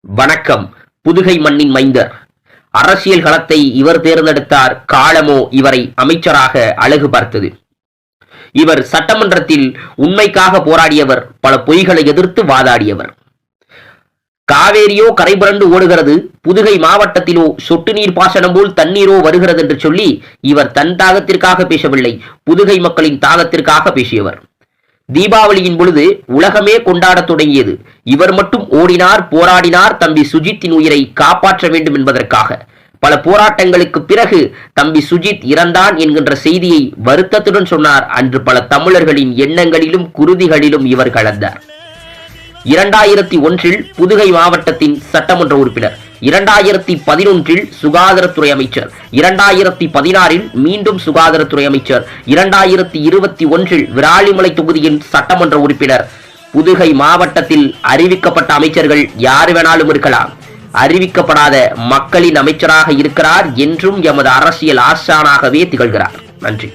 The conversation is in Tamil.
வணக்கம். புதுகை மண்ணின் மைந்தர். அரசியல் களத்தை இவர் தேர்ந்தெடுத்தார். காலமோ இவரை அமைச்சராக அழகு பார்த்தது. இவர் சட்டமன்றத்தில் உண்மைக்காக போராடியவர். பல பொய்களை எதிர்த்து வாதாடியவர். காவேரியோ கரைபுரண்டு ஓடுகிறது, புதுகை மாவட்டத்திலோ சொட்டு நீர் பாசனம் போல் தண்ணீரோ வருகிறது என்று சொல்லி இவர் தன் தாகத்திற்காக பேசவில்லை, புதுகை மக்களின் தாகத்திற்காக பேசியவர். தீபாவளியின் பொழுது உலகமே கொண்டாடத் தொடங்கியது. இவர் மட்டும் ஓடினார், போராடினார், தம்பி சுஜித்தின் உயிரை காப்பாற்ற வேண்டும் என்பதற்காக. பல போராட்டங்களுக்கு பிறகு தம்பி சுஜித் இறந்தான் என்கின்ற செய்தியை வருத்தத்துடன் சொன்னார். அன்று பல தமிழர்களின் எண்ணங்களிலும் குருதிகளிலும் இவர் கலந்தார். 2001 புதுகை மாவட்டத்தின் சட்டமன்ற உறுப்பினர், 2011 சுகாதாரத்துறை அமைச்சர், 2016 மீண்டும் சுகாதாரத்துறை அமைச்சர், 2021 விராலிமலை தொகுதியின் சட்டமன்ற உறுப்பினர். புதுகை மாவட்டத்தில் அறிவிக்கப்பட்ட அமைச்சர்கள் யார் வேணாலும் இருக்கலாம். அறிவிக்கப்படாத மக்களின் அமைச்சராக இருக்கிறார். என்றும் எமது அரசியல் ஆசானாகவே திகழ்கிறார். நன்றி.